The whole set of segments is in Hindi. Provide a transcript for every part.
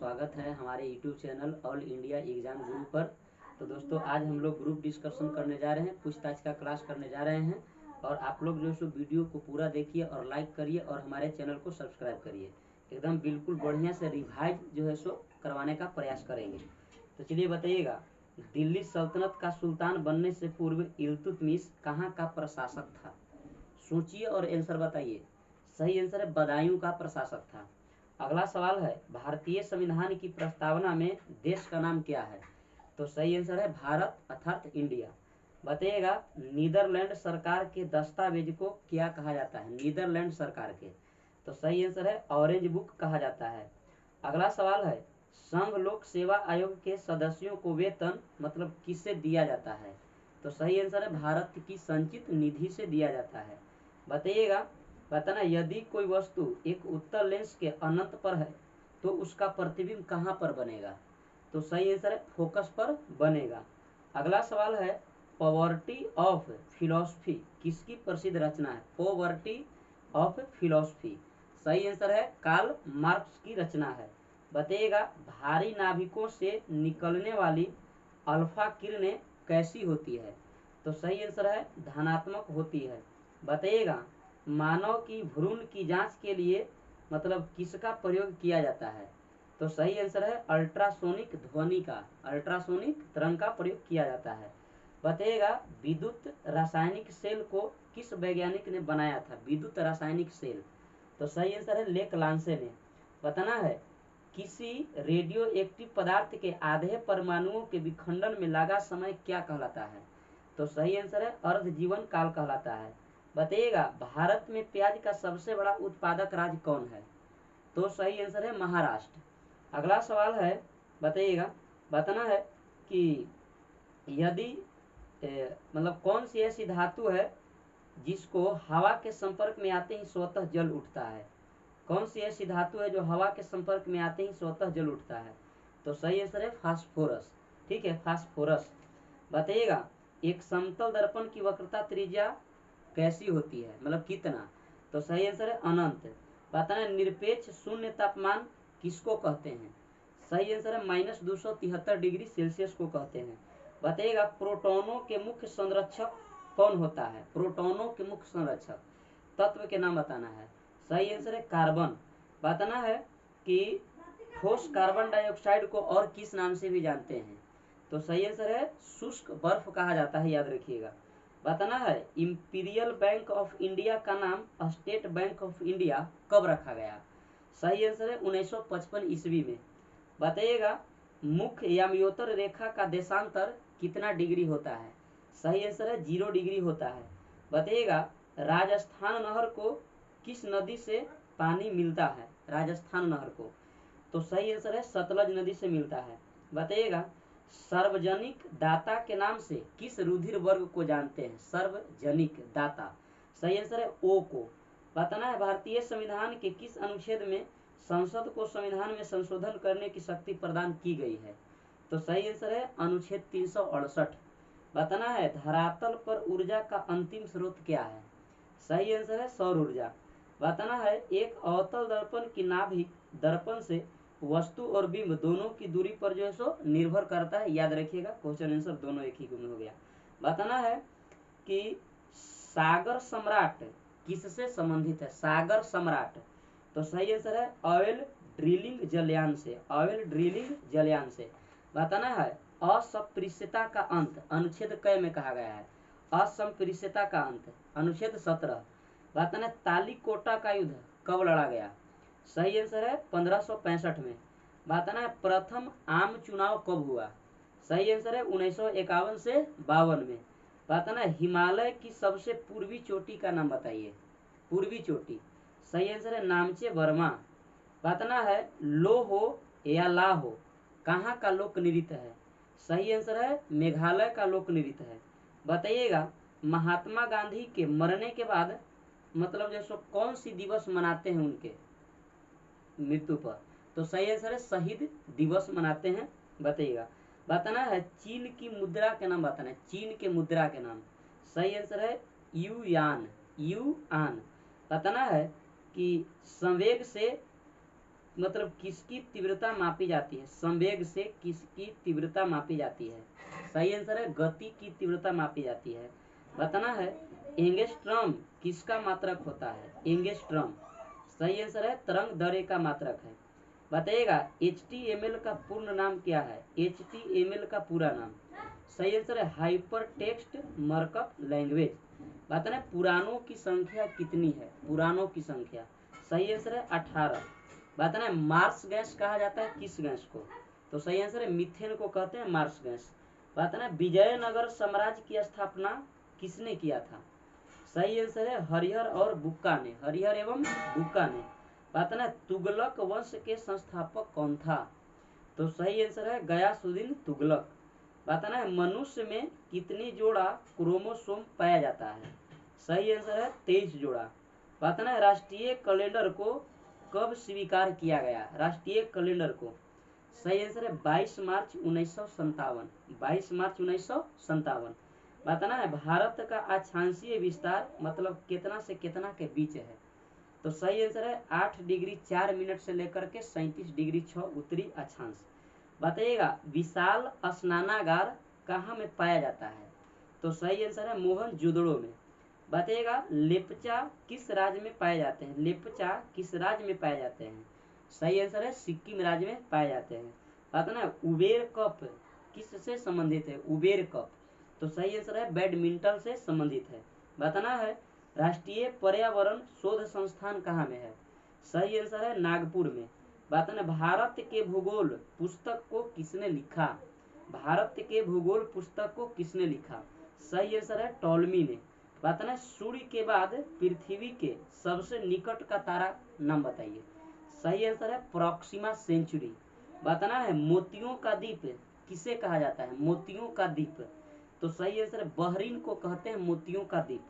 स्वागत है हमारे YouTube channel all India exam गुरु पर। तो दोस्तों आज हम लोग ग्रुप डिस्कशन करने जा रहे हैं, पूछताछ का क्लास करने जा रहे हैं। और आप लोग जो सो वीडियो को पूरा देखिए और लाइक करिए और हमारे चैनल को सब्सक्राइब करिए। एकदम बिल्कुल बढ़िया से रिवाइज जो है सो करवाने का प्रयास करेंगे। तो चलिए बताइएगा, दिल्ली सल्तनत का सुल्तान बनने से पूर्व इल्तुतमिश कहाँ का प्रशासक था? सोचिए और आंसर बताइए। सही आंसर है बदायूं का प्रशासक था। अगला सवाल है, भारतीय संविधान की प्रस्तावना में देश का नाम क्या है? तो सही आंसर है भारत अर्थात इंडिया। बताइएगा, नीदरलैंड सरकार के दस्तावेज को क्या कहा जाता है? नीदरलैंड सरकार के। तो सही आंसर है ऑरेंज बुक कहा जाता है। अगला सवाल है, संघ लोक सेवा आयोग के सदस्यों को वेतन मतलब किससे दिया जाता है? तो सही आंसर है भारत की संचित निधि से दिया जाता है। बताइएगा, बताना यदि कोई वस्तु एक उत्तल लेंस के अनंत पर है तो उसका प्रतिबिंब कहाँ पर बनेगा? तो सही आंसर है फोकस पर बनेगा। अगला सवाल है, पॉवर्टी ऑफ फिलॉसफी किसकी प्रसिद्ध रचना है? पॉवर्टी ऑफ फिलॉसफी सही आंसर है कार्ल मार्क्स की रचना है। बताइएगा, भारी नाभिकों से निकलने वाली अल्फा किरणें कैसी होती है? तो सही आंसर है धनात्मक होती है। बताइएगा, मानव की भ्रूण की जांच के लिए मतलब किसका प्रयोग किया जाता है? तो सही आंसर है अल्ट्रासोनिक ध्वनि का, अल्ट्रासोनिक तरंग का प्रयोग किया जाता है। बताइएगा, विद्युत रासायनिक सेल को किस वैज्ञानिक ने बनाया था? विद्युत रासायनिक सेल। तो सही आंसर है लेक लांसे ने। बताना है, किसी रेडियो एक्टिव पदार्थ के आधे परमाणुओं के विखंडन में लगा समय क्या कहलाता है? तो सही आंसर है अर्ध जीवन काल कहलाता है। बताइएगा, भारत में प्याज का सबसे बड़ा उत्पादक राज्य कौन है? तो सही आंसर है महाराष्ट्र। अगला सवाल है, बताइएगा, बताना है कि यदि मतलब कौन सी ऐसी धातु है जिसको हवा के संपर्क में आते ही स्वतः जल उठता है? कौन सी ऐसी धातु है जो हवा के संपर्क में आते ही स्वतः जल उठता है? तो सही आंसर है फास्फोरस। ठीक है, फास्फोरस। बताइएगा, एक समतल दर्पण की वक्रता त्रिज्या कैसी होती है, मतलब कितना? तो सही आंसर है अनंत। बताना, निरपेक्ष शून्य तापमान किसको कहते हैं? सही आंसर है -273 डिग्री सेल्सियस को कहते हैं। बताइएगा, प्रोटॉनों के मुख्य संरक्षक कौन होता है? प्रोटॉनों के मुख्य संरक्षक तत्व के नाम बताना है। सही आंसर है कार्बन। बताना है कि ठोस कार्बन डाइऑक्साइड को और किस नाम से भी जानते हैं? तो सही आंसर है शुष्क बर्फ कहा जाता है, याद रखिएगा। बताना है, इंपीरियल बैंक ऑफ इंडिया का नाम स्टेट बैंक ऑफ इंडिया कब रखा गया? सही आंसर है 1955 ईस्वी में। बताइएगा, मुख्य याम्योत्तर रेखा का देशांतर कितना डिग्री होता है? सही आंसर है 0 डिग्री होता है। बताइएगा, राजस्थान नहर को किस नदी से पानी मिलता है? राजस्थान नहर को। तो सही आंसर है सतलज नदी से मिलता है। बताइएगा, सार्वजनिक दाता के नाम से किस रुधिर वर्ग को जानते हैं? सार्वजनिक दाता सही आंसर है ओ को। बताना है, भारतीय संविधान के किस अनुच्छेद में संसद को संविधान में संशोधन करने की शक्ति प्रदान की गई है? तो सही आंसर है अनुच्छेद 368। बताना है, धरातल पर ऊर्जा का अंतिम स्रोत क्या है? सही आंसर है सौर ऊर्जा। बताना है, एक अवतल दर्पण की नाभिक दर्पण से वस्तु और बिंब दोनों की दूरी पर जो है सो निर्भर करता है, याद रखिएगा। क्वेश्चन आंसर दोनों एक ही में हो गया। बताना है कि सागर सम्राट किससे संबंधित है? सागर सम्राट। तो सही आंसर है ऑयल ड्रिलिंग जलयान से, ऑयल ड्रिलिंग जलयान से। बताना है, अस्पृश्यता का अंत अनुच्छेद क में कहा गया है? असंपृश्यता का अंत अनुच्छेद 17। बताना है, तालीकोटा का युद्ध कब लड़ा गया? सही आंसर है 1565 में। बताना है, प्रथम आम चुनाव कब हुआ? सही आंसर है 1951 से 52 में। बताना है, हिमालय की सबसे पूर्वी चोटी का नाम बताइए। पूर्वी चोटी सही आंसर है नामचे वर्मा। बताना है, लोहो या लाहो कहाँ का लोक नृत्य है? सही आंसर है मेघालय का लोक नृत्य है। बताइएगा, महात्मा गांधी के मरने के बाद मतलब जैसो कौन सी दिवस मनाते हैं उनके मृत्यु पर? तो सही आंसर है शहीद दिवस मनाते हैं। बताइएगा, बताना है, चीन की मुद्रा के नाम बताना है। चीन के मुद्रा के नाम सही आंसर है युआन, युआन। बताना है कि संवेग से मतलब किसकी तीव्रता मापी जाती है? संवेग से किसकी तीव्रता मापी जाती है? सही आंसर है गति की तीव्रता मापी जाती है। बताना है एंगस्ट्रॉम किसका मात्रक होता है? एंगस्ट्रॉम। सही आंसर है तरंग दैर्घ्य का मात्रक है। बताइएगा HTML का पूर्ण नाम क्या है? HTML का पूरा नाम। सही आंसर है हाइपर टेक्स्ट मार्कअप लैंग्वेज। बताना है पुराणों की संख्या कितनी है? पुराणों की संख्या। सही आंसर है 18। बताना है मार्स गैस कहा जाता है किस गैस को? तो सही आंसर है मीथेन को कहते हैं मार्स गैस। बताना है विजयनगर साम्राज्य की स्थापना किसने किया था? सही आंसर है हरिहर और बुक्का ने, हरिहर एवं बुक्का ने। बताना है तुगलक वंश के संस्थापक कौन था? तो सही आंसर है गयासुद्दीन तुगलक। बताना है मनुष्य में कितनी जोड़ा क्रोमोसोम पाया जाता है? सही आंसर है 23 जोड़ा। बताना है राष्ट्रीय कैलेंडर को कब स्वीकार किया गया? राष्ट्रीय कैलेंडर को। सही आंसर है 22 मार्च 1957। 22 मार्च 1957। बताना है भारत का अक्षांशीय विस्तार मतलब कितना से कितना के बीच है? तो सही आंसर है 8 डिग्री 4 मिनट से लेकर के 37 डिग्री 6 उत्तरी अक्षांश। बताइएगा विशाल स्नानागार कहाँ में पाया जाता है? तो सही आंसर है मोहनजोदड़ो में। बताइएगा लेप्चा किस राज्य में पाए जाते हैं? लेप्चा किस राज्य में पाए जाते हैं? सही आंसर है सिक्किम राज्य में पाए जाते हैं। बताना उबेर कप किससे संबंधित है? Uber cup. तो सही आंसर है बैडमिंटन से संबंधित है। बताना है राष्ट्रीय पर्यावरण शोध संस्थान कहाँ में है? सही आंसर है नागपुर में। बताना भारत के भूगोल पुस्तक को किसने लिखा? भारत के भूगोल पुस्तक को किसने लिखा? सही आंसर है टॉलमी ने। बताना सूर्य के बाद पृथ्वी के सबसे निकट का तारा नाम बताइए। सही आंसर है प्रोक्सिमा सेंचुरी। बताना है मोतियों का द्वीप किसे कहा जाता है? मोतियों का द्वीप। तो सही आंसर है बहरीन को कहते हैं मोतियों का द्वीप।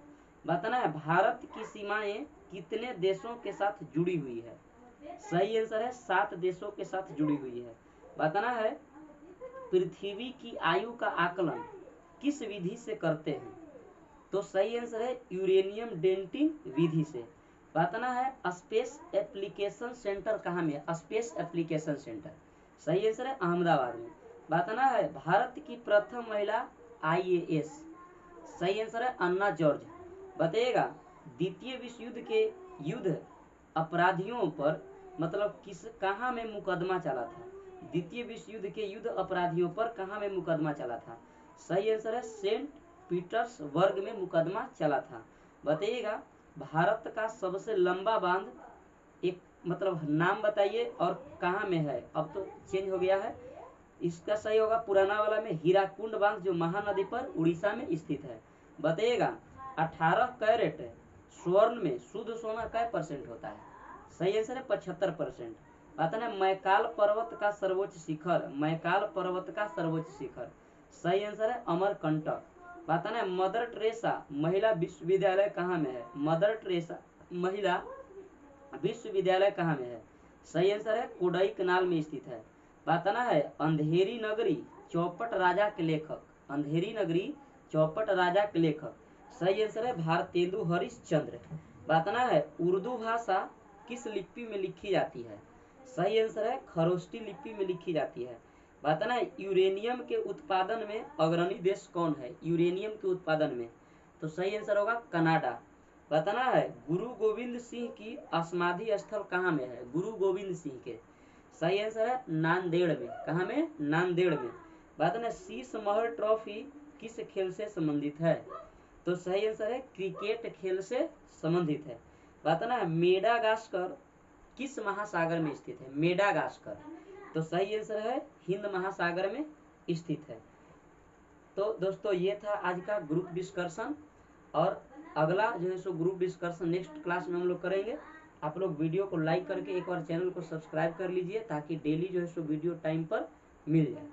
बताना है भारत की सीमाएं कितने देशों के साथ जुड़ी हुई है? सही आंसर है 7 देशों के साथ जुड़ी हुई है। बताना है पृथ्वी की आयु का आकलन किस विधि से करते हैं? तो सही आंसर है यूरेनियम डेटिंग विधि से। बताना है स्पेस एप्लीकेशन सेंटर कहाँ में है? Space application centre. सही आंसर है अहमदाबाद में। बताना है भारत की प्रथम महिला IAS। सही आंसर है अन्ना जॉर्ज। बताइएगा द्वितीय विश्व युद्ध के युद्ध अपराधियों पर मतलब किस कहाँ में मुकदमा चला था? द्वितीय विश्व युद्ध के युद्ध अपराधियों पर कहाँ में मुकदमा चला था? सही आंसर है सेंट पीटर्सबर्ग में मुकदमा चला था। बताइएगा भारत का सबसे लंबा बांध एक मतलब नाम बताइए और कहाँ में है? अब तो चेंज हो गया है। इसका सही होगा पुराना वाला में हीराकुंड बांध जो महानदी पर उड़ीसा में स्थित है। बताइएगा 18 कैरेट स्वर्ण में शुद्ध सोना कै % होता है? सही आंसर है 75%। बताना है मैकाल पर्वत का सर्वोच्च शिखर, मैकाल पर्वत का सर्वोच्च शिखर। सही आंसर है अमरकंटक। बताना है मदर टेरेसा महिला विश्वविद्यालय कहाँ में है? मदर टेरेसा महिला विश्वविद्यालय कहाँ में है? सही आंसर है कोडई कनाल में स्थित है। बताना है अंधेरी नगरी चौपट राजा के लेखक, अंधेरी नगरी चौपट राजा के लेखक। सही आंसर है भारतेंदु हरिश्चंद्र। बताना है उर्दू भाषा किस लिपि में लिखी जाती है? सही आंसर है खरोष्टी लिपि में लिखी जाती है। बताना है यूरेनियम के उत्पादन में अग्रणी देश कौन है? यूरेनियम के उत्पादन में तो सही आंसर होगा कनाडा। बताना है गुरु गोविंद सिंह की समाधि स्थल कहाँ में है? गुरु गोविंद सिंह के। सही आंसर है नांदेड़ में। कहाँ में? नांदेड़ में। बताना शीश महल ट्रॉफी किस खेल से संबंधित है? तो सही आंसर है क्रिकेट खेल से संबंधित है। बताना है मेडागास्कर किस महासागर में स्थित है? मेडागास्कर। तो सही आंसर है हिंद महासागर में स्थित है। तो दोस्तों ये था आज का ग्रुप डिस्कशन और अगला जो है so group discussion next class में हम लोग करेंगे। आप लोग वीडियो को लाइक करके एक बार चैनल को सब्सक्राइब कर लीजिए ताकि डेली जो है सो वीडियो टाइम पर मिल जाए।